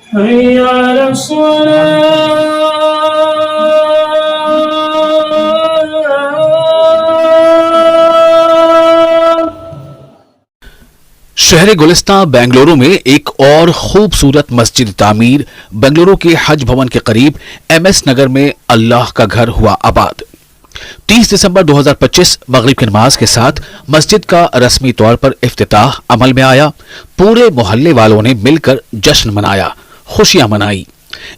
حي على الصلاة. शहर गुलिस्तां बेंगलुरु में एक और खूबसूरत मस्जिद तामीर बेंगलुरु के हज भवन के करीब MS नगर में अल्लाह का घर हुआ आबाद। 30 दिसंबर 2025 मगरिब की नमाज के साथ मस्जिद का रस्मी तौर पर इफ्तिताह अमल में आया। पूरे मोहल्ले वालों ने मिलकर जश्न मनाया, खुशियां मनाई।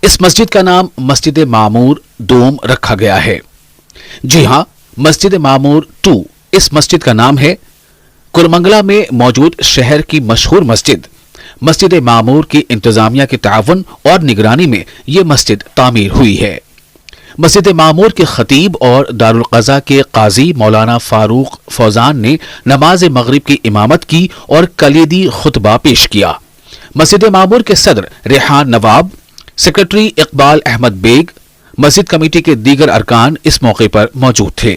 इस मस्जिद का नाम मस्जिद मामूर दोम रखा गया है। जी हां, मस्जिद मामूर 2 इस मस्जिद का नाम है। कुरमंगला में मौजूद शहर की मशहूर मस्जिद मामूर की इंतजामिया के ताउन और निगरानी में ये मस्जिद तामीर हुई है। मस्जिद मामूर के खतीब और दारुल क़ज़ा के काजी मौलाना फारूक फौजान ने नमाज मगरिब की इमामत की और कलीदी खुतबा पेश किया। मस्जिद मामूर के सदर रेहान नवाब, सेक्रेटरी इकबाल अहमद बेग, मस्जिद कमेटी के दीगर अरकान इस मौके पर मौजूद थे।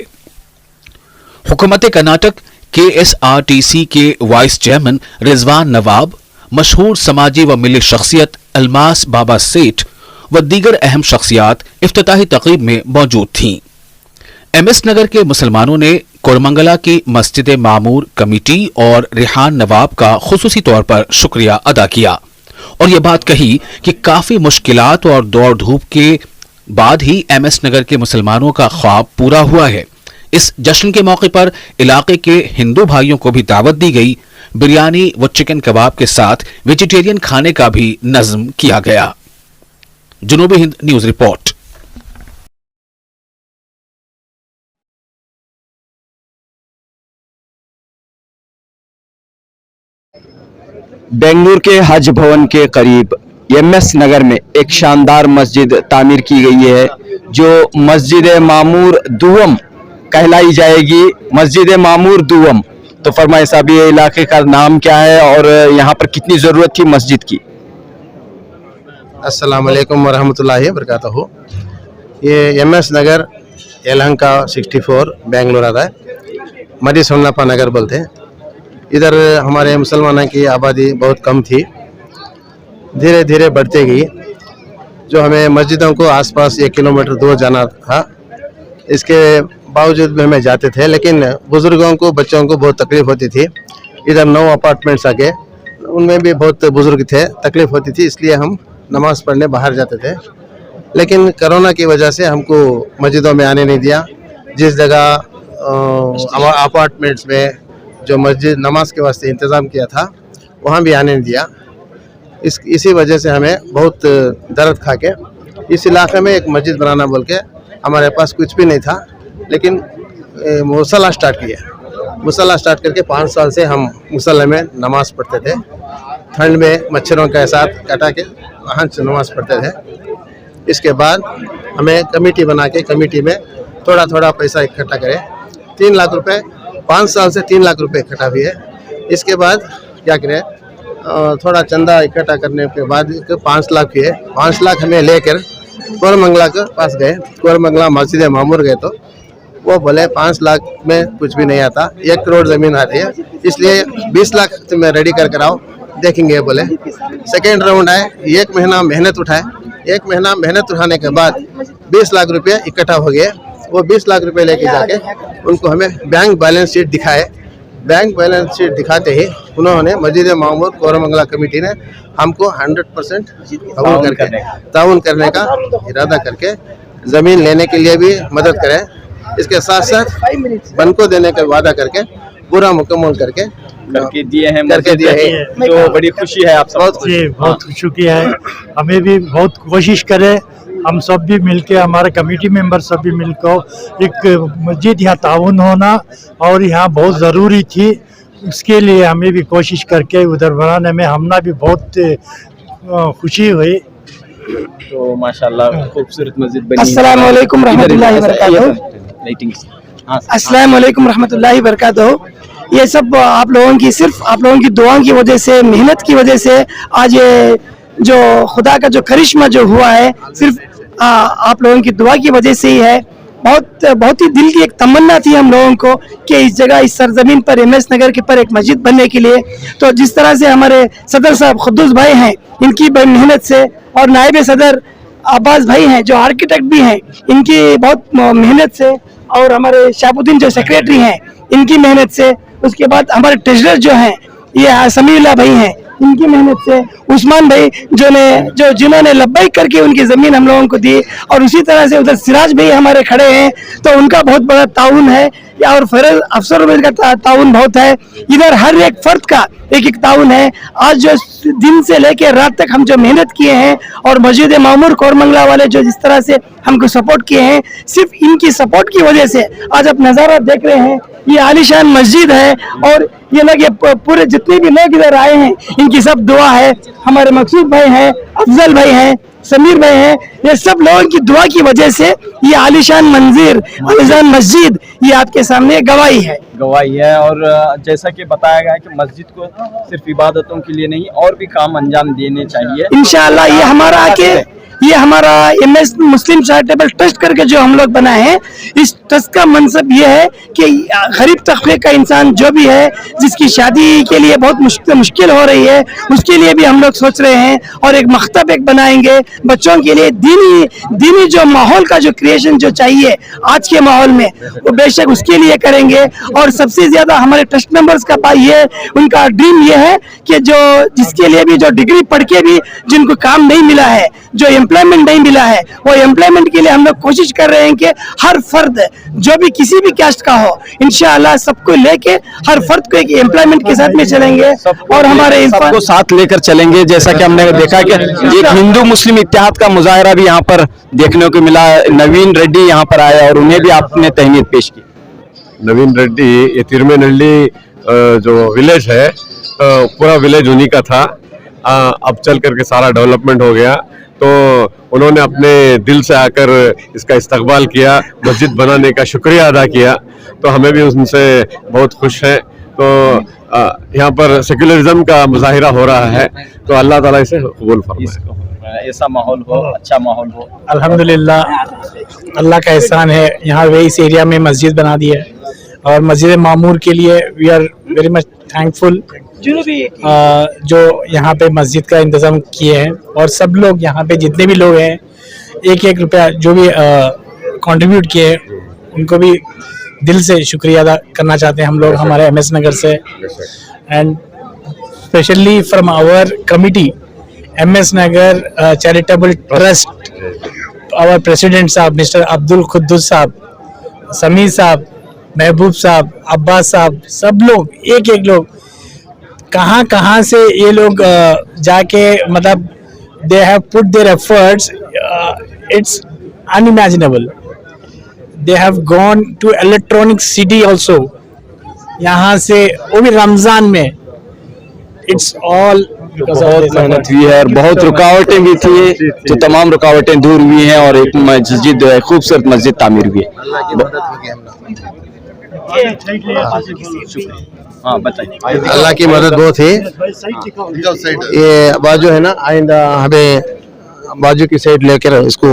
हुकूमत कर्नाटक KSRTC के वाइस चेयरमैन रिजवान नवाब, मशहूर समाजी व मिली शख्सियत अलमास बाबा सेठ व दीगर अहम शख्सियात इफ्तिताही तकरीब में मौजूद थीं। MS नगर के मुसलमानों ने कोरमंगला की मस्जिद मामूर कमेटी और रेहान नवाब का खुसूसी तौर पर शुक्रिया अदा किया और यह बात कही कि काफी मुश्किलात और दौड़ धूप के बाद ही MS नगर के मुसलमानों का ख्वाब पूरा हुआ है। इस जश्न के मौके पर इलाके के हिंदू भाइयों को भी दावत दी गई। बिरयानी व चिकन कबाब के साथ वेजिटेरियन खाने का भी नज्म किया गया। जनूबी हिंद न्यूज रिपोर्ट। बेंगलुरु के हज भवन के करीब MS नगर में एक शानदार मस्जिद तामीर की गई है जो मस्जिद मामूर दुवम कहलाई जाएगी। मस्जिद मामूर दुवम, तो फरमाए साहब ये इलाके का नाम क्या है और यहाँ पर कितनी ज़रूरत थी मस्जिद की? अस्सलाम वालेकुम वरहमतुल्लाहि वबरकातुहू। ये MS नगर यलहंका 64 बेंगलुरु आता है। मदी सोन्नापा नगर बोलते हैं। इधर हमारे मुसलमानों की आबादी बहुत कम थी, धीरे धीरे बढ़ती गई। जो हमें मस्जिदों को आसपास 1 किलोमीटर दूर जाना था, इसके बावजूद भी हमें जाते थे, लेकिन बुज़ुर्गों को, बच्चों को बहुत तकलीफ़ होती थी। इधर 9 अपार्टमेंट्स आके, उनमें भी बहुत बुज़ुर्ग थे, तकलीफ़ होती थी, इसलिए हम नमाज़ पढ़ने बाहर जाते थे। लेकिन कोरोना की वजह से हमको मस्जिदों में आने नहीं दिया। जिस जगह अपार्टमेंट्स में जो मस्जिद नमाज के वास्ते इंतज़ाम किया था, वहाँ भी आने नहीं दिया। इसी वजह से हमें बहुत दर्द खा के इस इलाके में एक मस्जिद बनाना बोल के, हमारे पास कुछ भी नहीं था, लेकिन मुसल्ला स्टार्ट किया। मुसल्ला स्टार्ट करके 5 साल से हम मुसल्ले में नमाज़ पढ़ते थे। ठंड में मच्छरों के साथ कटा के वहाँ से नमाज़ पढ़ते थे। इसके बाद हमें कमेटी बना के, कमेटी में थोड़ा थोड़ा पैसा इकट्ठा करें। 3 लाख रुपए, 5 साल से 3 लाख रुपए इकट्ठा भी है। इसके बाद क्या करें, थोड़ा चंदा इकट्ठा करने के बाद 5 लाख हुए। 5 लाख हमें लेकर कोरमंगला के पास गए। कोरमंगला मस्जिद मामूर गए तो वो बोले 5 लाख में कुछ भी नहीं आता, 1 करोड़ ज़मीन आती है, इसलिए 20 लाख तुम्हें रेडी कर कर आओ, देखेंगे बोले। सेकेंड राउंड आए, 1 महीना मेहनत उठाए। 1 महीना मेहनत उठाने के बाद 20 लाख रुपये इकट्ठा हो गए। वो 20 लाख रुपये लेके जाके उनको हमें बैंक बैलेंस शीट दिखाए। बैंक बैलेंस शीट दिखाते ही उन्होंने मस्जिद मामूर कोरमंगला कमेटी ने हमको 100% ताउन करने का इरादा करके ज़मीन लेने के लिए भी मदद करें। इसके साथ साथ बन को देने का वादा करके पूरा मुकम्मल करके दिए हैं, जो बड़ी खुशी है। आप बहुत खुशी है। हमें भी बहुत कोशिश करें, हम सब भी मिलके, हमारे कमेटी मेंबर सब भी मिलकर एक मस्जिद यहाँ ताउन होना और यहाँ बहुत ज़रूरी थी। उसके लिए हमें भी कोशिश करके उधर बनाने में हमना भी बहुत खुशी हुई। तो माशाल्लाह खूबसूरत मस्जिद बनी। अस्सलाम वालेकुम रहमतुल्लाहि बरकातहू। अस्सलाम वालेकुम रहमतुल्लाहि बरकातहू। ये सब आप लोगों की, सिर्फ आप लोगों की दुआ की वजह से, मेहनत की वजह से आज ये जो खुदा का जो करिश्मा जो हुआ है, सिर्फ आप लोगों की दुआ की वजह से ही है। बहुत ही दिल की एक तमन्ना थी हम लोगों को कि इस जगह, इस सरजमीन पर, MS नगर के पर एक मस्जिद बनने के लिए। तो जिस तरह से हमारे सदर साहब खुद्दूस भाई हैं, इनकी बड़ी मेहनत से, और नायब सदर अब्बास भाई हैं जो आर्किटेक्ट भी हैं, इनकी बहुत मेहनत से, और हमारे शाहबुद्दीन जो सेक्रेटरी हैं, इनकी मेहनत से, उसके बाद हमारे ट्रेजरर जो हैं ये समीउल्लाह भाई हैं, इनकी मेहनत से, उस्मान भाई जिन्होंने लब्बैक करके उनकी ज़मीन हम लोगों को दी, और उसी तरह से उधर सिराज भाई हमारे खड़े हैं, तो उनका बहुत बड़ा ताउन है, और फरज अफसर का ताउन बहुत है। इधर हर एक फर्द का एक एक ताउन है। आज जो दिन से लेकर रात तक हम जो मेहनत किए हैं, और मस्जिद मामूर कोरमंगला वाले जो जिस तरह से हमको सपोर्ट किए हैं, सिर्फ इनकी सपोर्ट की वजह से आज आप नज़ारा देख रहे हैं। ये आलीशान मस्जिद है, और ये लोग, ये पूरे जितने भी लोग इधर आए हैं, इनकी सब दुआ है। हमारे मकसूद भाई हैं, अफजल भाई हैं, समीर भाई हैं, ये सब लोगों की दुआ की वजह से ये आलीशान मंजिर, आलीशान मस्जिद ये आपके सामने गवाही है। और जैसा कि बताया गया है कि मस्जिद को सिर्फ इबादतों के लिए नहीं, और भी काम अंजाम देने चाहिए इंशाअल्लाह। ये हमारा MS मुस्लिम चैरिटेबल ट्रस्ट करके जो हम लोग बनाए हैं, इस ट्रस्ट का मनसब ये है कि गरीब तबके का इंसान जो भी है, जिसकी शादी के लिए बहुत मुश्किल हो रही है, उसके लिए भी हम लोग सोच रहे हैं, और एक मकतब एक बनाएंगे बच्चों के लिए। दीनी जो माहौल का जो क्रिएशन जो चाहिए आज के माहौल में, वो बेशक उसके लिए करेंगे। और सबसे ज्यादा हमारे ट्रस्ट मेंबर्स का ये उनका ड्रीम ये है कि जिसके लिए भी जो डिग्री पढ़ के भी जिनको काम नहीं मिला है, जो एम्प्लॉयमेंट नहीं मिला है, वो एम्प्लॉयमेंट के लिए हम लोग कोशिश कर रहे हैं कि हर फर्द जो भी किसी भी कास्ट का हो, इंशाअल्लाह सबको लेके हर फर्द को एक एम्प्लॉयमेंट के साथ में चलेंगे, और हमारे सबको साथ लेकर चलेंगे। जैसा कि हमने देखा कि एक हिंदू मुस्लिम इत्तेहाद का मुजाहरा भी यहाँ पर देखने को मिला। नवीन रेड्डी यहाँ पर आए और उन्हें भी आपने तहनीत पेश की। नवीन रेड्डी, ये तिरमेनहल्ली जो विलेज है, पूरा विलेज उन्हीं का था। अब चल करके सारा डेवलपमेंट हो गया, तो उन्होंने अपने दिल से आकर इसका इस्तकबाल किया, मस्जिद बनाने का शुक्रिया अदा किया, तो हमें भी उनसे बहुत खुश हैं। तो यहाँ पर सेक्युलरिज्म का मुजाहिरा हो रहा है, तो अल्लाह ताला इसे कबूल फरमाए। ऐसा माहौल हो, अच्छा माहौल हो। अल्हम्दुलिल्लाह, अल्लाह का एहसान है। यहाँ वे इस एरिया में मस्जिद बना दी है, और मस्जिद मामूर के लिए we are very much thankful जो यहाँ पे मस्जिद का इंतज़ाम किए हैं। और सब लोग यहाँ पे जितने भी लोग हैं, एक एक रुपया जो भी कंट्रीब्यूट किए हैं, उनको भी दिल से शुक्रिया अदा करना चाहते हैं हम लोग हमारे MS नगर से। And specially from our committee MS Nagar charitable trust, our president साहब मिस्टर अब्दुल खुद्दूस साहब, समीर साहब, महबूब साहब, अब्बास साहब, सब लोग एक लोग कहाँ से ये लोग जाके, मतलब they have put their efforts, it's unimaginable. They have gone to electronic city also, यहाँ से वो भी रमजान में। इट्स ऑल बहुत मेहनत हुई है, और बहुत रुकावटें भी थी, जो तमाम रुकावटें दूर हुई हैं, और एक मस्जिद, खूबसूरत मस्जिद तामीर हुई है। हाँ बताइए। अल्लाह की मदद बहुत है। ये बाजू है ना, आइंदा हमें बाजू की साइड लेकर इसको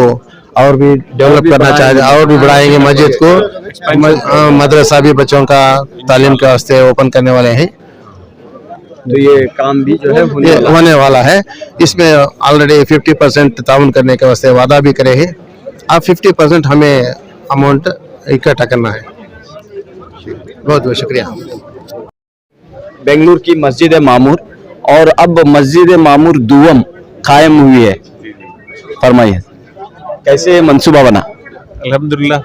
और भी डेवलप करना चाहते, और भी बढ़ाएंगे मस्जिद को। मदरसा भी बच्चों का तालीम के वास्ते ओपन करने वाले हैं, तो ये काम भी जो है होने वाला है। इसमें ऑलरेडी 50% ताउन करने के वास्ते वादा भी करे हैं। अब 50% हमें अमाउंट इकट्ठा करना है। बहुत बहुत शुक्रिया। बेंगलुरु की मस्जिद मामूर, और अब मस्जिद मामूर दुवम कायम हुई है, फरमाइए कैसे मंसूबा बना? अल्हम्दुलिल्लाह,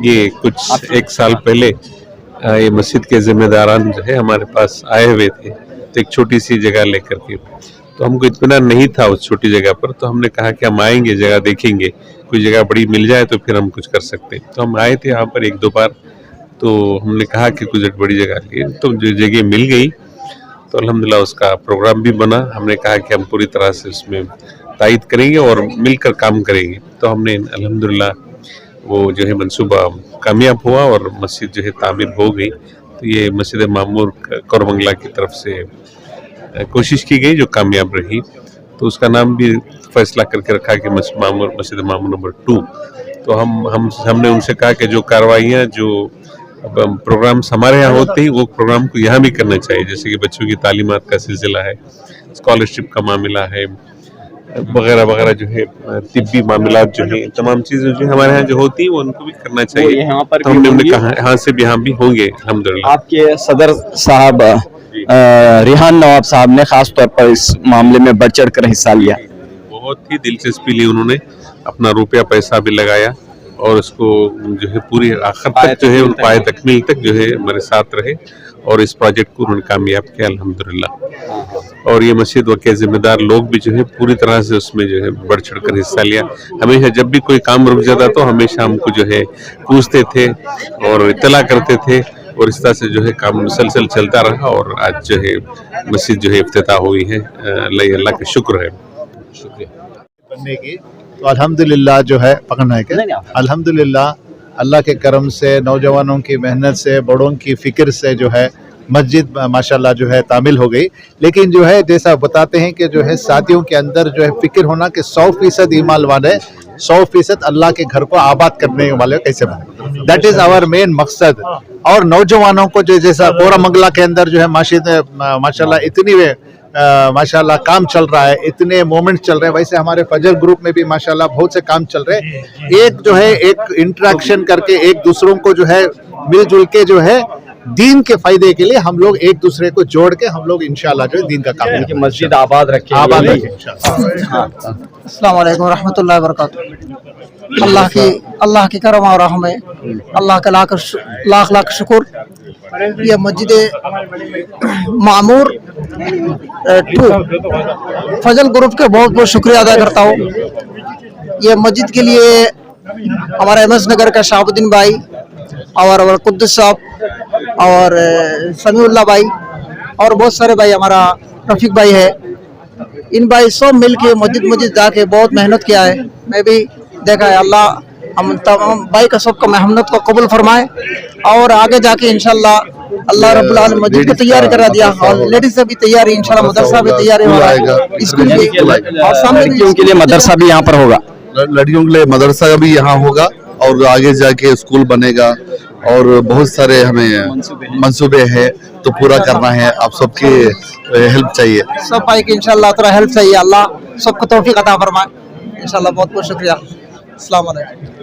ये कुछ एक साल पहले ये मस्जिद के जिम्मेदारान जो है हमारे पास आए हुए थे, तो एक छोटी सी जगह लेकर के, तो हमको इत्मीनान नहीं था उस छोटी जगह पर, तो हमने कहा कि हम आएंगे, जगह देखेंगे, कोई जगह बड़ी मिल जाए तो फिर हम कुछ कर सकते हैं। तो हम आए थे यहाँ पर एक दो बार, तो हमने कहा कि कुछ बड़ी जगह लिए, तो जो जगह मिल गई, तो अल्हम्दुलिल्लाह उसका प्रोग्राम भी बना। हमने कहा कि हम पूरी तरह से उसमें तायद करेंगे और मिलकर काम करेंगे, तो हमने अल्हम्दुलिल्लाह वो जो है मंसूबा कामयाब हुआ, और मस्जिद जो है तामीर हो गई। तो ये मस्जिद मामूर कोरमंगला की तरफ से कोशिश की गई, जो कामयाब रही, तो उसका नाम भी फैसला करके रखा कि मस्जिद मामूर नंबर 2 तो हमने उनसे कहा कि जो कार्रवाइयाँ जो प्रोग्राम्स हमारे यहाँ होते हैं वो प्रोग्राम को यहाँ भी करना चाहिए, जैसे कि बच्चों की तालीमात का सिलसिला है, स्कॉलरशिप का मामला है, वगैरह वगैरह जो है, तिब्बी मामलात जो है, तमाम चीज़ें जो हमारे यहाँ जो होती हैं वो उनको भी करना चाहिए। यहाँ पर तो भी हमने होंगी? कहा यहाँ से भी यहाँ भी होंगे अल्हम्दुलिल्लाह। आपके सदर साहब रिहान नवाब साहब ने खास तौर पर इस मामले में बढ़ चढ़ कर हिस्सा लिया। बहुत ही दिलचस्पी ली उन्होंने, अपना रुपया पैसा भी लगाया और उसको जो है पूरी आखिर तक जो है उन पाए तकमील तक जो है हमारे साथ रहे और इस प्रोजेक्ट को उन्होंने कामयाब किया अल्हम्दुलिल्लाह। और ये मस्जिद व के जिम्मेदार लोग भी जो है पूरी तरह से उसमें जो है बढ़ चढ़ कर हिस्सा लिया। हमेशा जब भी कोई काम रुक जाता तो हमेशा हमको जो है पूछते थे और इत्तला करते थे और इस तरह से जो है काम मुसलसल चलता रहा और आज जो है मस्जिद जो है इफ्तिताह हुई है। अल्लाह का शुक्र है। बनने की तो अल्हम्दुलिल्लाह जो है पकड़ना है क्या, अल्हम्दुलिल्लाह अल्लाह के करम से, नौजवानों की मेहनत से, बड़ों की फिक्र से जो है मस्जिद माशाल्लाह जो है तामील हो गई। लेकिन जो है जैसा बताते हैं कि जो है साथियों के अंदर जो है फिक्र होना कि 100% ईमान वाले 100% अल्लाह के घर को आबाद करने वाले कैसे बने, दैट इज आवर मेन मकसद। और नौजवानों को जो जैसा कोरामंगला के अंदर जो है माशाल्लाह इतनी माशाल्लाह काम चल रहा है, इतने मोमेंट चल रहे हैं, वैसे हमारे फजर ग्रुप में भी माशाल्लाह बहुत से काम चल रहे हैं। एक जो है एक इंटरेक्शन करके एक दूसरों को जो है मिलजुल के जो है दीन के फायदे के लिए हम लोग एक दूसरे को जोड़ के हम लोग इंशाल्लाह जो है दीन का काम करेंगे, मस्जिद आबाद रखे आबाद रखें इंशाल्लाह। अस्सलाम वालेकुम रहमतुल्लाहि व बरकातुहू। अल्लाह की करम और रहम है, अल्लाह का लाख लाख शुक्र। ये मस्जिद मामूर 2 फजल ग्रुप के बहुत बहुत शुक्रिया अदा करता हूँ। ये मस्जिद के लिए हमारा एमएस नगर का शहाबुद्दीन भाई और कुद्दुस साहब और समीउल्लाह भाई और बहुत सारे भाई, हमारा रफीक भाई है, इन भाई सब मिल के मस्जिद जाके बहुत मेहनत किया है। मैं भी देखा है, अल्लाह हम तमाम भाई का सबका मेहनत को कबूल फरमाए और आगे जाके इंशाल्लाह अल्लाह रब्बुल आलमीन मस्जिद को तैयार करा दिया और लेडीज से भी तैयारी इंशाल्लाह, मदरसा भी तैयार हो रहा है, स्कूल भी और सामने लड़कियों के लिए मदरसा भी यहाँ पर होगा, लड़कियों के लिए मदरसा भी यहाँ होगा और आगे जाके स्कूल बनेगा और बहुत सारे हमें मंसूबे हैं तो पूरा करना है। आप सबकी हेल्प चाहिए, सब भाई की इंशाल्लाह थोड़ा हेल्प चाहिए, अल्लाह सबको तौफीक अता फरमाए इंशाल्लाह। बहुत बहुत शुक्रिया। अस्सलाम वालेकुम।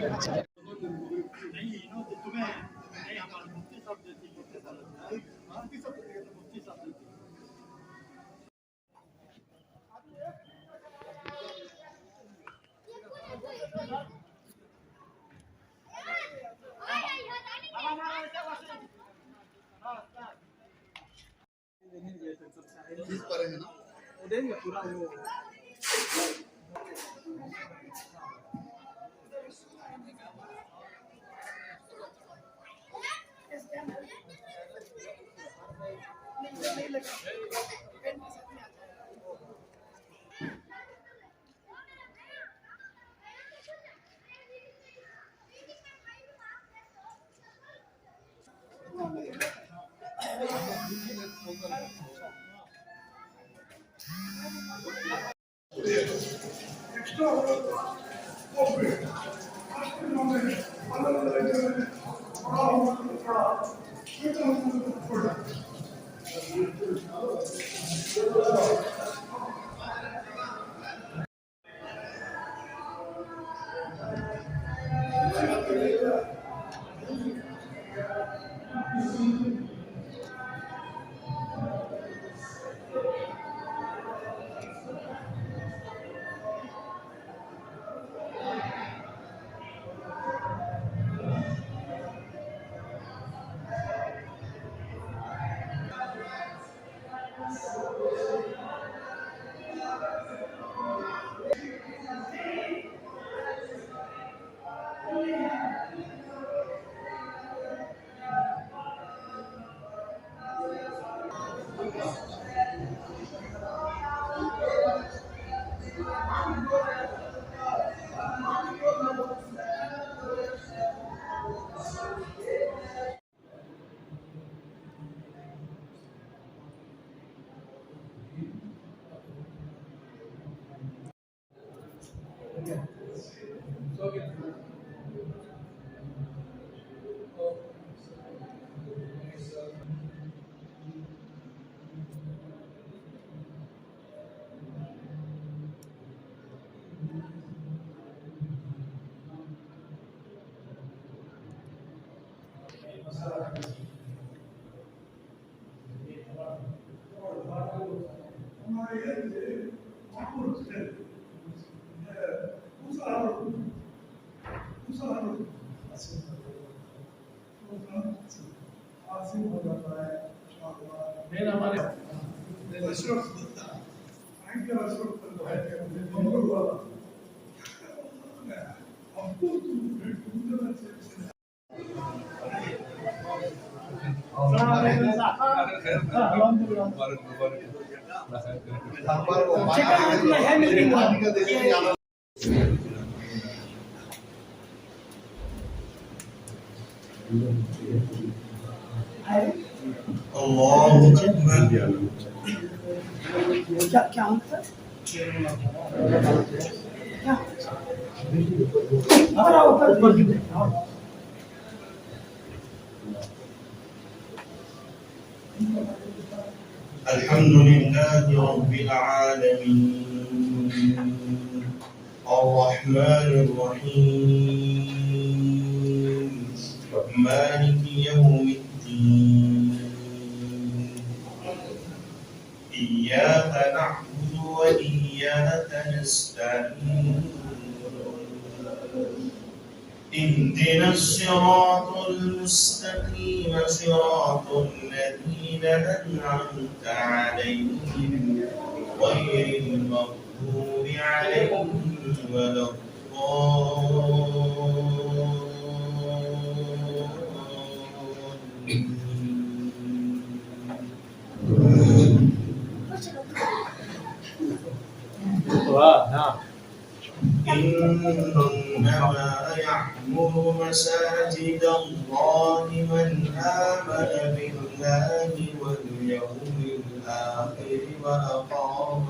क्या होता है الحمدلله رب العالمين الرحمن الرحيم مالك يوم الدين إياك نعبد وإياك نستعين اهدنا الصراط المستقيم صراط الذين أنعمت عليهم غير المغضوب عليهم ولا إنما يعمر مساجد الله من آمن بالله واليوم الآخر وأقام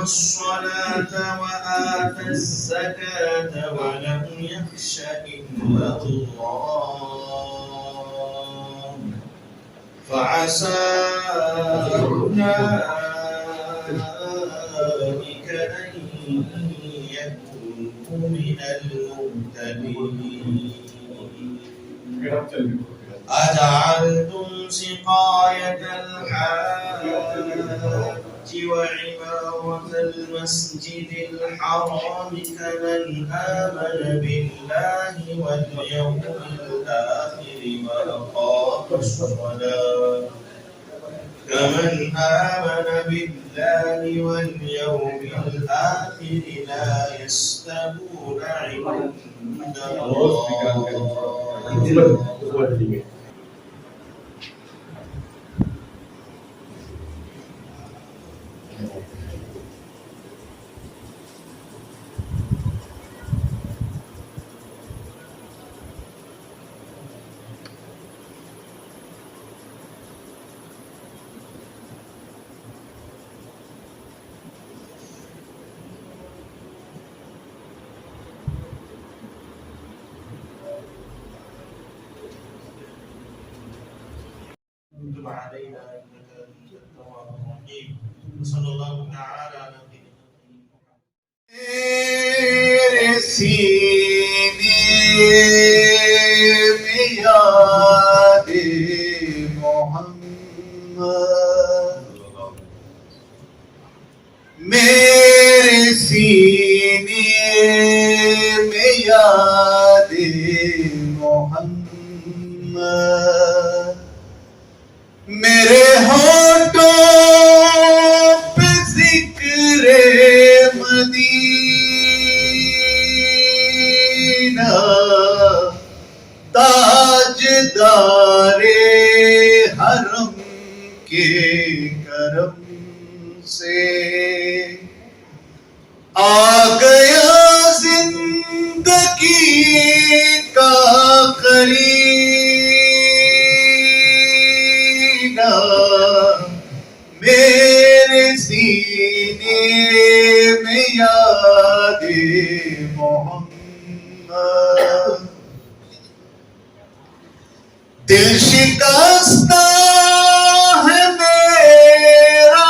الصلاة وآتى الزكاة ولم يخش إلا الله فعسى أولئك أن يكونوا من المهتدين أجعلتم سقاية الحاج وعمارة المسجد الحرام كمن آمن بالله واليوم الآخر وأقام الصلاة كمن آمن بالله واليوم الآخر لا يستوون عند الله تب علينا انك انت التواب الرحيم صلى الله تعالى على نبينا میرے سینے میں یاد محمد میرے سینے میں یاد محمد میرے ہونٹوں پہ ذکر مدینہ تاجدار حرم کے کرم سے آ گیا زندگی کا قرینہ میرے سینے میں یاد محمد دل شکستہ ہے میرا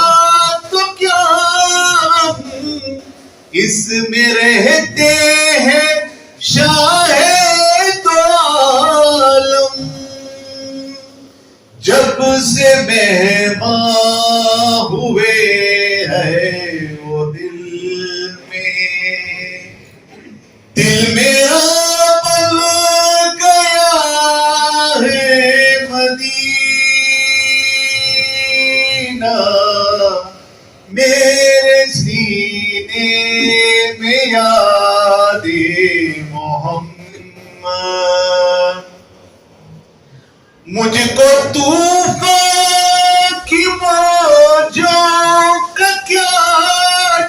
تو کیا اس میں رہتے ہیں شاہ دو عالم جب سے مہمان ہوئے ہیں وہ دل میرا بن گیا ہے مدینہ میرے سینے میں یاد محمد، مجھ کو طوفان کی موجوں کا کیا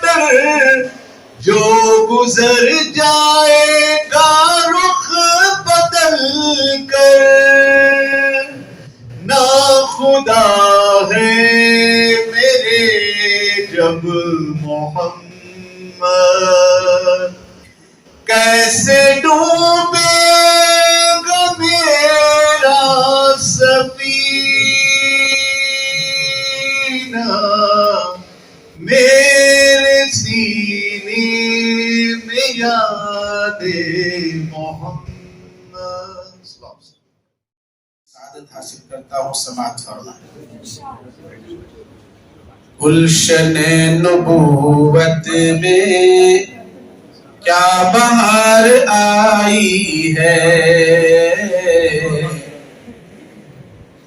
ڈر، جو گزر جائے گا رخ بدل کر، نا خدا ہے میرے جب محمد، کیسے ڈوبے گا میرا سفینہ، میرے سینے میں یاد محمد۔ سعادت حاصل کرتا ہوں، سماعت فرمائیں۔ گلشن نبوت میں کیا بہار آئی ہے،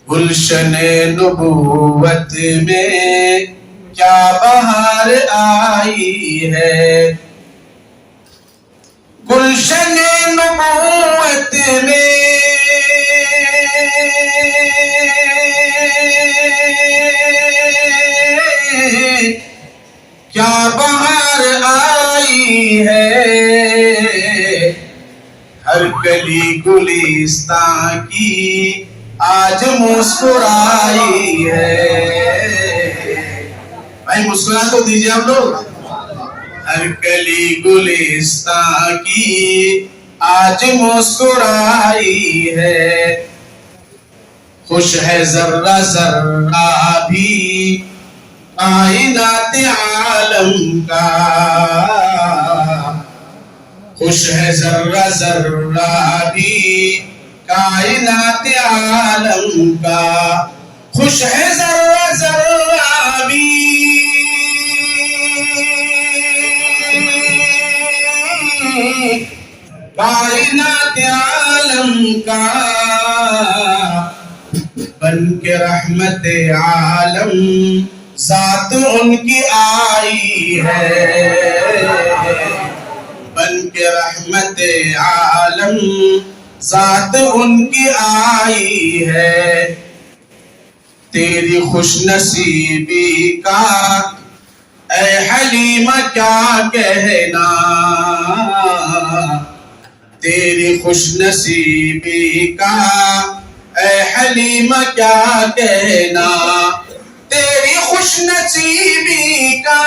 گلشن نبوت میں کیا بہار آئی ہے، گلشن نبوت میں کیا بہار آئی ہے، ہر گلی گلستان کی آج مسکرائی ہے۔ بھائی مسکرا تو دیجیے آپ لوگ۔ ہر گلی گلستان کی آج مسکرائی ہے، خوش ہے ذرہ ذرہ بھی کائنات عالم کا، خوش ہے ذرہ ذرہ بھی کائنات عالم کا، خوش ہے ذرہ ذرہ بھی کائنات عالم کا، بن کے رحمت عالم ذات ان کی آئی ہے، بن کے رحمت عالم ذات ان کی آئی ہے، تیری خوش نصیبی کا اے حلیمہ کیا کہنا، تیری خوش نصیبی کا اے حلیمہ کیا کہنا، تیری خوش نصیبی کا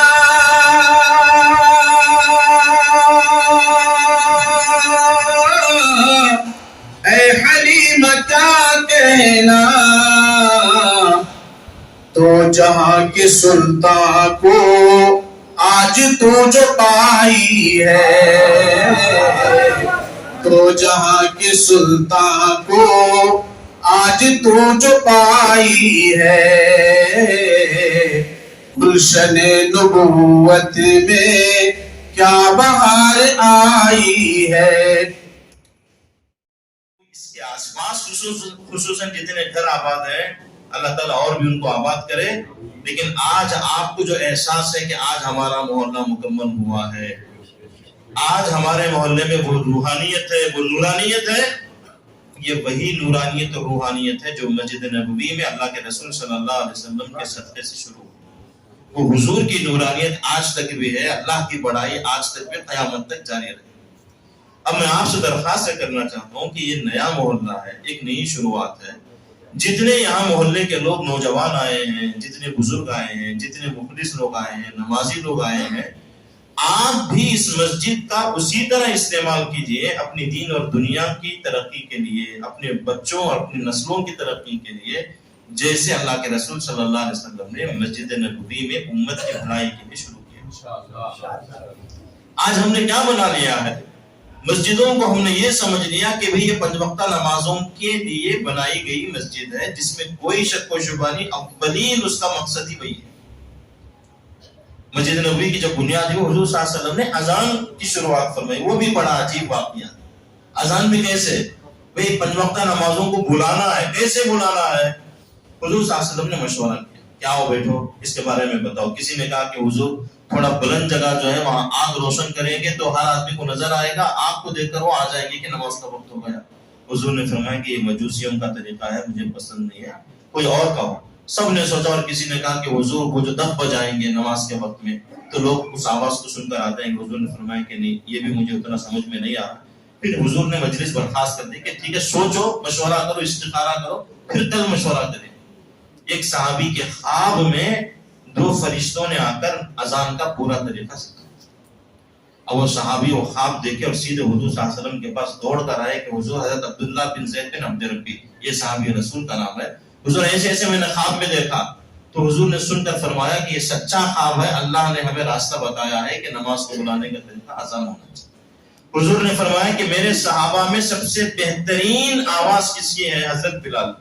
اے حلیمہ کیا کہنا، تو جہاں کے سلطان کو آج تو جو پائی ہے، تو جہاں کے سلطان کو آج تو جو پائی ہے، گلشن نبوت میں کیا بہار آئی ہے۔ اس کے آس پاس خصوصاً جتنے گھر آباد ہیں اللہ تعالیٰ اور بھی ان کو آباد کرے، لیکن آج آپ کو جو احساس ہے کہ آج ہمارا محلہ مکمل ہوا ہے، آج ہمارے محلے میں وہ روحانیت ہے، وہ نورانیت ہے، یہ وہی نورانیت اور روحانیت ہے جو مسجد نبوی میں اللہ کے رسول صلی اللہ علیہ وسلم کے صدقے سے شروع ہوئی۔ وہ حضور کی نورانیت آج تک بھی ہے، اللہ کی بڑائی آج تک بھی قیامت تک جاری رہے۔ اب میں آپ سے درخواست کرنا چاہتا ہوں کہ یہ نیا محلہ ہے، ایک نئی شروعات ہے، جتنے یہاں محلے کے لوگ نوجوان آئے ہیں، جتنے بزرگ آئے ہیں، جتنے مخلص لوگ آئے ہیں، نمازی لوگ آئے ہیں، آپ بھی اس مسجد کا اسی طرح استعمال کیجئے اپنی دین اور دنیا کی ترقی کے لیے، اپنے بچوں اور اپنی نسلوں کی ترقی کے لیے، جیسے اللہ کے رسول صلی اللہ علیہ وسلم نے مسجد نبوی میں امت کی بھلائی کے لیے شروع کیا۔ آج ہم نے کیا بنا لیا ہے؟ مسجدوں کو ہم نے یہ سمجھ لیا کہ بھئی یہ 5 وقتہ نمازوں کے لیے بنائی گئی مسجد ہے، جس میں کوئی شک و شبہ نہیں، اولین اس کا مقصد ہی وہی ہے۔ مسجد نبوی کی جو بنیاد ہے وہ حضور صلی اللہ علیہ وسلم نے اذان کی شروعات فرمائی، وہ بھی بڑا عجیب واقعہ۔ اذان بھی کیسے؟ بھئی 5 وقتہ نمازوں کو بلانا ہے، کیسے بلانا ہے؟ حضور صلی اللہ علیہ وسلم نے مشورہ کیا، کہ آؤ بیٹھو اس کے بارے میں بتاؤ. کسی نے کہا کہ حضور تھوڑا بلند جگہ جو ہے وہاں آگ روشن کریں گے تو ہر آدمی کو نظر آئے گا, آگ کو دیکھ کر وہ آ جائیں گے کہ نماز کا وقت ہو گیا. حضور نے فرمایا کہ یہ مجوسیوں کا طریقہ ہے, مجھے پسند نہیں ہے, کوئی اور کہو. سب نے سوچا اور کسی نے کہا کہ حضور وہ جو دف بجائیں گے نماز کے وقت میں تو لوگ اس آواز کو سن کر آ جائیں گے. حضور نے فرمایا کہ نہیں, یہ بھی مجھے اتنا سمجھ میں نہیں آ رہا. پھر حضور نے مجلس برخاست کر دی کہ ٹھیک ہے سوچو, مشورہ کرو, استخارہ کرو, پھر کل مشورہ کریں. ایک صحابی کے خواب میں 2 فرشتوں نے آ کر اذان کا پورا طریقہ سکھایا. اب وہ صحابی وہ خواب دیکھے اور سیدھے حضور صلی اللہ علیہ وسلم کے پاس دوڑ کر آئے کہ حضور حضرت عبداللہ بن زید بن عبد ربی, یہ صحابی رسول کا نام ہے, حضور ایسے ایسے میں نے خواب میں دیکھا. تو حضور نے سن کر فرمایا کہ یہ سچا خواب ہے, اللہ نے ہمیں راستہ بتایا ہے کہ نماز کو بلانے کا طریقہ اذان ہونا چاہیے. حضور نے فرمایا کہ میرے صحابہ میں سب سے بہترین آواز کس کی ہے؟ حضرت بلال.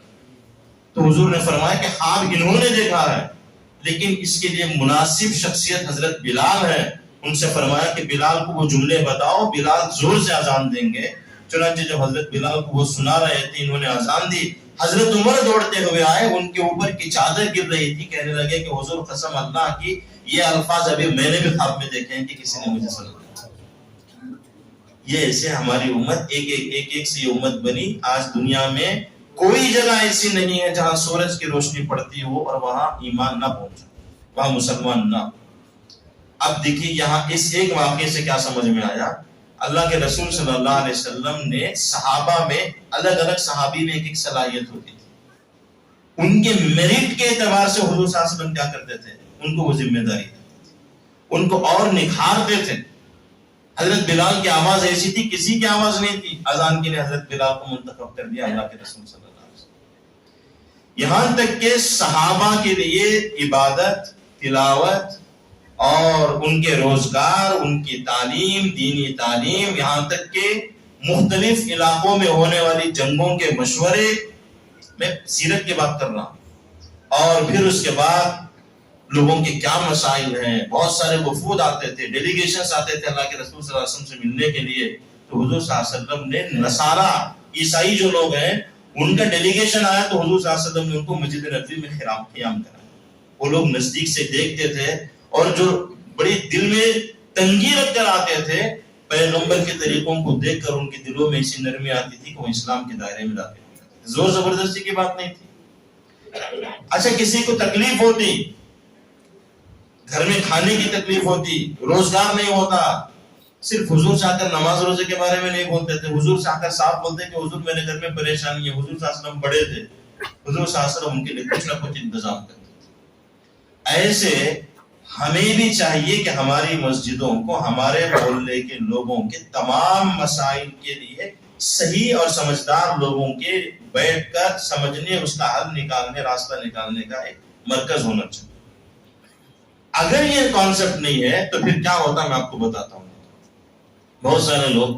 تو حضور نے فرمایا کہ خواب انہوں نے دیکھا ہے لیکن اس کے لیے مناسب شخصیت حضرت بلال ہے. ان سے فرمایا کہ بلال کو وہ جملے بتاؤ, بلال زور سے اذان دیں گے. چنانچہ جب حضرت بلال کو وہ سنا رہے تھے, انہوں نے اذان دی. حضرت عمر دوڑتے ہوئے آئے, ان کے اوپر کی چادر گر رہی تھی, کہنے لگے کہ حضور قسم اللہ کی یہ الفاظ ابھی میں نے بھی خواب میں دیکھے ہیں کہ کسی نے مجھے سنایا. یہ ایسے ہماری امت ایک سے یہ امت بنی. آج دنیا میں کوئی جگہ ایسی نہیں ہے جہاں سورج کی روشنی پڑتی ہو اور وہاں ایمان نہ پہنچے, وہاں مسلمان نہ. اب دیکھیے یہاں اس ایک واقعے سے کیا سمجھ میں آیا. اللہ کے رسول صلی اللہ علیہ وسلم نے صحابہ میں الگ الگ صحابی میں ایک صلاحیت ہوتی تھی. ان کے میرٹ کے اعتبار سے حضور صلی اللہ علیہ وسلم کیا کرتے تھے, ان کو وہ ذمہ داری تھی, ان کو اور نکھارتے تھے. حضرت بلال کی آواز ایسی تھی, کسی کی آواز نہیں تھی. اذان کے لیے حضرت بلال کو منتخب کر دیا اللہ کے رسول صلی اللہ علیہ وسلم. یہاں تک کہ صحابہ کے لیے عبادت, تلاوت اور ان کے روزگار, ان کی تعلیم, دینی تعلیم, یہاں تک کہ مختلف علاقوں میں ہونے والی جنگوں کے مشورے, میں سیرت کی بات کر رہا ہوں, اور پھر اس کے بعد لوگوں کے کیا مسائل ہیں. بہت سارے وفود آتے تھے, ڈیلیگیشنز آتے تھے اللہ کے رسول صلی اللہ علیہ وسلم سے ملنے کے لیے. تو حضور صلی اللہ علیہ وسلم نے نصارا, عیسائی جو لوگ ہیں, ان کا ڈیلیگیشن آیا تو حضور صلی اللہ علیہ وسلم نے ان کو مسجد نبوی میں قیام کرایا. وہ لوگ نزدیک سے دیکھتے تھے اور جو بڑی دل میں تنگی رکھ کر آتے تھے, پیغمبر کے طریقوں کو دیکھ کر ان کے دلوں میں ایسی نرمی آتی تھی کہ وہ اسلام کے دائرے میں داخل ہوتے تھے. زور زبردستی کی بات نہیں تھی. اچھا کسی کو تکلیف ہوتی, گھر میں کھانے کی تکلیف ہوتی, روزگار نہیں ہوتا, صرف حضور سے آ کر نماز روزے کے بارے میں نہیں بولتے تھے, حضور سے آ کر صاف بولتے کہ حضور میرے گھر میں پریشانی ہے. حضور صلی اللہ علیہ وسلم بڑے تھے, حضور صلی اللہ علیہ وسلم ان کے لیے کچھ نہ کچھ انتظام کرتے تھے. ایسے ہمیں بھی چاہیے کہ ہماری مسجدوں کو ہمارے محلے کے لوگوں کے تمام مسائل کے لیے صحیح اور سمجھدار لوگوں کے بیٹھ کر سمجھنے, اس کا حل نکالنے, راستہ نکالنے کا ایک مرکز ہونا چاہیے. اگر یہ کانسیپٹ نہیں ہے تو پھر کیا ہوتا میں آپ کو بتاتا ہوں. بہت سارے لوگ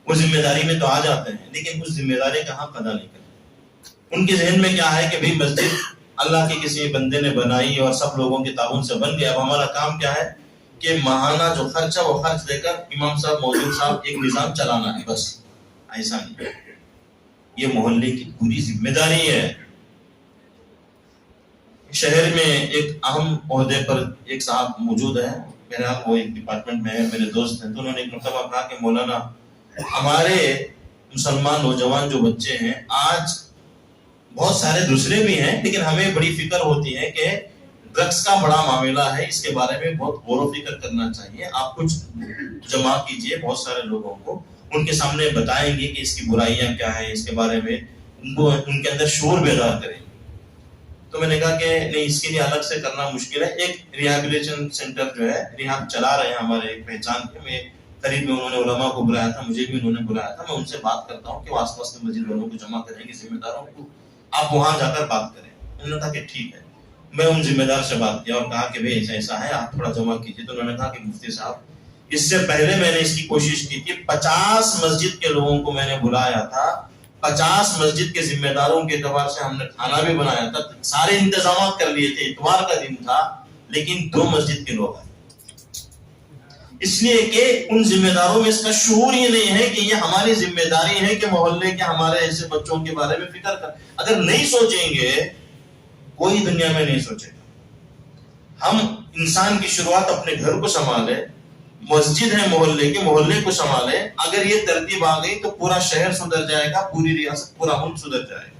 وہ ذمہ داری میں تو آ جاتے ہیں لیکن اس ذمہ داری کا حق ادا نہیں کرتے. ان کے ذہن میں کیا ہے کہ بھئی مسجد اللہ کے کسی بندے نے بنائی اور سب لوگوں کے تعاون سے بن گیا, اب ہمارا کام کیا ہے کہ ماہانہ جو خرچ ہے وہ خرچ دے کر امام صاحب, مولوی صاحب ایک نظام چلانا ہے بس. ایسا نہیں, یہ محلے کی پوری ذمہ داری ہے. شہر میں ایک اہم عہدے پر ایک صاحب موجود ہے, میرا وہ ایک ڈپارٹمنٹ میں ہے, میرے دوست ہیں, تو انہوں نے ایک مرتبہ کہا کہ مولانا ہمارے مسلمان نوجوان جو بچے ہیں, آج بہت سارے دوسرے بھی ہیں لیکن ہمیں بڑی فکر ہوتی ہے کہ ڈرگس کا بڑا معاملہ ہے, اس کے بارے میں بہت غور و فکر کرنا چاہیے. آپ کچھ جمع کیجئے بہت سارے لوگوں کو, ان کے سامنے بتائیں گے کہ اس کی برائیاں کیا ہیں, اس کے بارے میں ان کے اندر شعور بیدار کریں. تو میں نے کہا کہ نہیں, اس کے لیے الگ سے کرنا مشکل ہے. ایک ریہیبلیٹیشن سینٹر جو ہے ریہاب چلا رہے ہیں ہمارے ایک پہچان کے, میں قریب میں انہوں نے علماء کو بلایا تھا, مجھے بھی انہوں نے بلایا تھا. میں ان سے بات کرتا ہوں کہ آس پاس کے مسجد والوں کو جمع کریں گے, ذمہ داروں کو, آپ وہاں جا کر بات کریں. انہوں نے کہا کہ ٹھیک ہے. میں ان ذمہ دار سے بات کیا اور کہا کہ بھئی ایسا ایسا ہے, آپ تھوڑا جمع کیجیے. تو انہوں نے کہا کہ مفتی صاحب, اس سے پہلے میں نے اس کی کوشش کی تھی, 50 مسجد کے لوگوں کو میں نے بلایا تھا, 50 مسجد کے ذمہ داروں کے اعتبار سے ہم نے کھانا بھی بنایا تھا, سارے انتظامات کر لیے تھے, اتوار کا دن تھا, لیکن 2 مسجد کے لوگ آئے. اس لیے کہ ان ذمہ داروں میں اس کا شعور یہ نہیں ہے کہ یہ ہماری ذمہ داری ہے کہ محلے کے ہمارے ایسے بچوں کے بارے میں فکر کر. اگر نہیں سوچیں گے, کوئی دنیا میں نہیں سوچے گا. ہم انسان کی شروعات اپنے گھر کو سنبھالے, مسجد ہے محلے کے, محلے کو سنبھالے. اگر یہ ترتیب آ گئی تو پورا شہر سدھر جائے گا, پوری ریاست, پورا ملک سدھر جائے گا.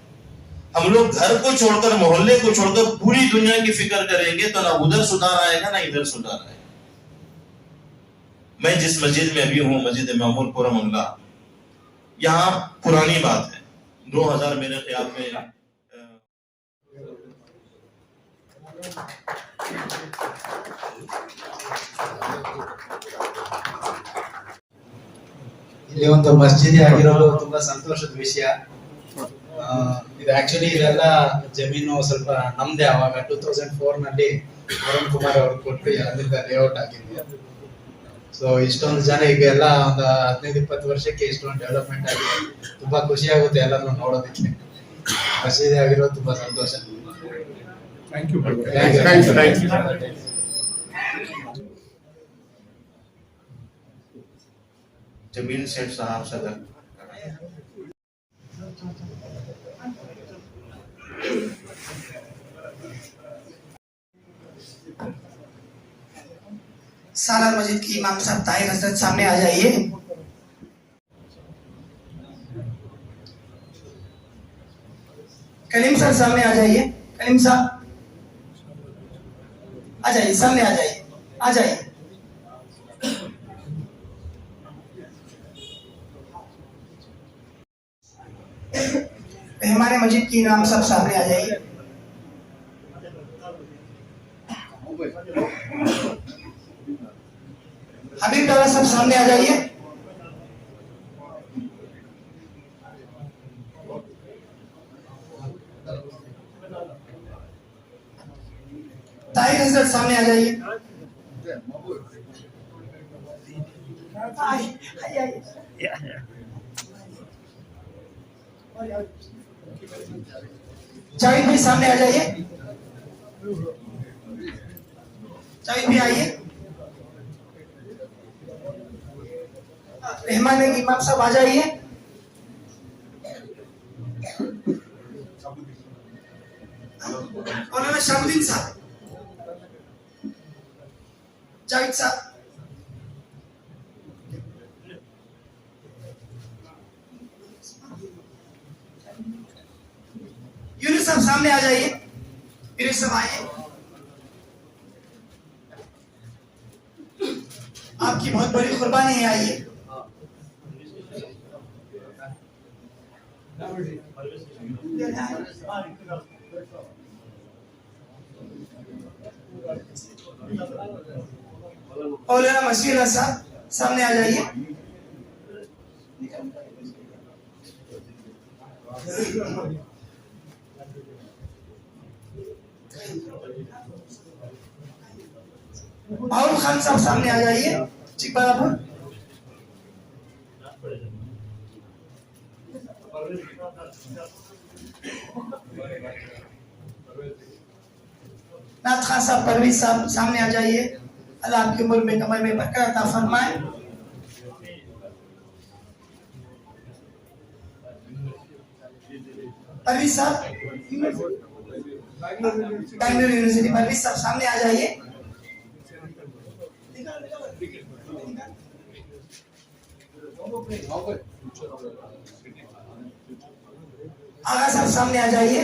ہم لوگ گھر کو چھوڑ کر, محلے کو چھوڑ کر پوری دنیا کی فکر کریں گے تو نہ ادھر سدھار آئے گا نہ ادھر سدھار آئے گا. میں جس مسجد میں ابھی ہوں, مسجد معمور پورہ منگلہ, یہاں پرانی بات ہے, 2000 میرے خیال میں ಇಲ್ಲಿ ಒಂದು ಮಸ್ಜಿದ್ ಆಗಿರೋದು ತುಂಬಾ ಸಂತೋಷದ ವಿಷಯ. ಇದು ಆಕ್ಚುಲಿ ಇದೆಲ್ಲ ಜಮೀನು ಸ್ವಲ್ಪ ನಮ್ದೇ. ಅವಾಗ 2004 ನಲ್ಲಿ ಅರುಣ್ ಕುಮಾರ್ ಅವರು ಕೊಟ್ಟು ಅದರಿಂದ ಲೇಔಟ್ ಆಗಿದ್ವಿ. ಸೊ ಇಷ್ಟೊಂದು ಜನ ಈಗ ಎಲ್ಲ ಒಂದು 15-20 ವರ್ಷಕ್ಕೆ ಇಷ್ಟೊಂದು ಡೆವಲಪ್ಮೆಂಟ್ ಆಗಿದೆ. ತುಂಬಾ ಖುಷಿ ಆಗುತ್ತೆ ಎಲ್ಲರನ್ನು ನೋಡೋದಕ್ಕೆ. ಮಸೀದಿ ಆಗಿರೋದು ತುಂಬಾ ಸಂತೋಷ. Thank you. जमीन सेठ साहब सदर. सालार मस्जिद की इमाम साहब ताहिर हजरत सामने आ जाइए. कलीम सर सामने आ जाइए. कलीम साहब आ जाइए, सामने आ जाइए, आ जाइए. हमारे मस्जिद की इमाम साहब सामने आ जाइए. हबीब डाला साहब सामने आ जाइए. ताहिर हजरत सामने आ जाइए. जावेद भाई सामने आ जाइए. जावेद भी आइए. रहमान इमाम साहब आ जाइए. मौलाना शामुद्दीन साहब, जावेद साहब, यूनुस साहब सामने आ जाइए. यूनुस साहब आइए. आपकी बहुत बड़ी कुर्बानी है, आइए. मौलाना मशीर साहब सामने आ जाइए. माहौल खान साहब सामने आ जाइए. चिकबलापुर. नाथ खान साहब, परवीज साहब सामने आ जाइए. अल्लाह आपके मुल्क में कमर में बरकत अता फरमाए. परवीज साहब, बैंगलोर यूनिवर्सिटी, परवीज साहब सामने आ जाइए. आगा साहब सामने आ जाइए.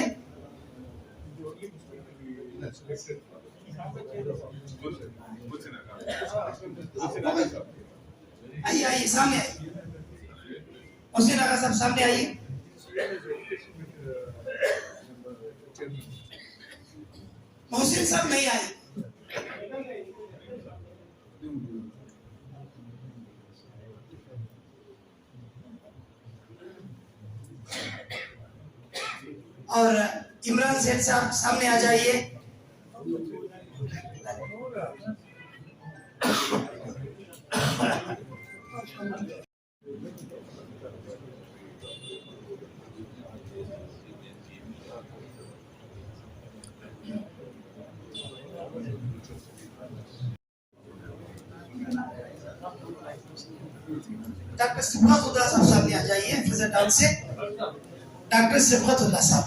आइए आइए, सामने आइए. हुसैन आगा साहब सामने आइए. मोहसिन साहब नहीं आए. और इमरान सेठ साहब सामने आ जाइए. डॉक्टर सिफातुल्लाह साहब सामने आ जाइए. फजल टाउन से डॉक्टर सिफातुल्लाह साहब.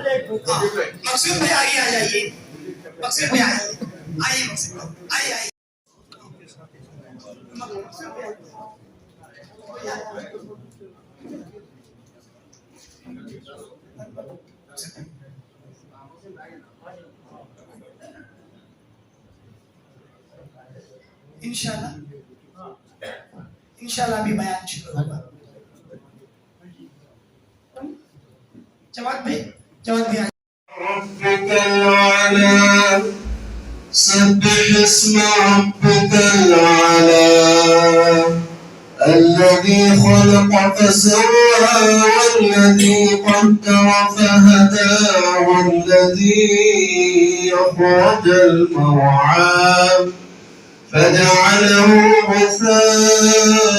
मकसूद भाई आगे आ जाइए, मकसूद भाई आइए, आइए मकसूद भाई, आइए आइए। इंशाल्लाह भी बयान शुरू होगा। जवाब भाई ربك الأعلى سبح اسم ربك الأعلى الذي خلق فسوى والذي قدر فهدى والذي أخرج المرعى فجعله غثاء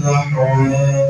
نحوا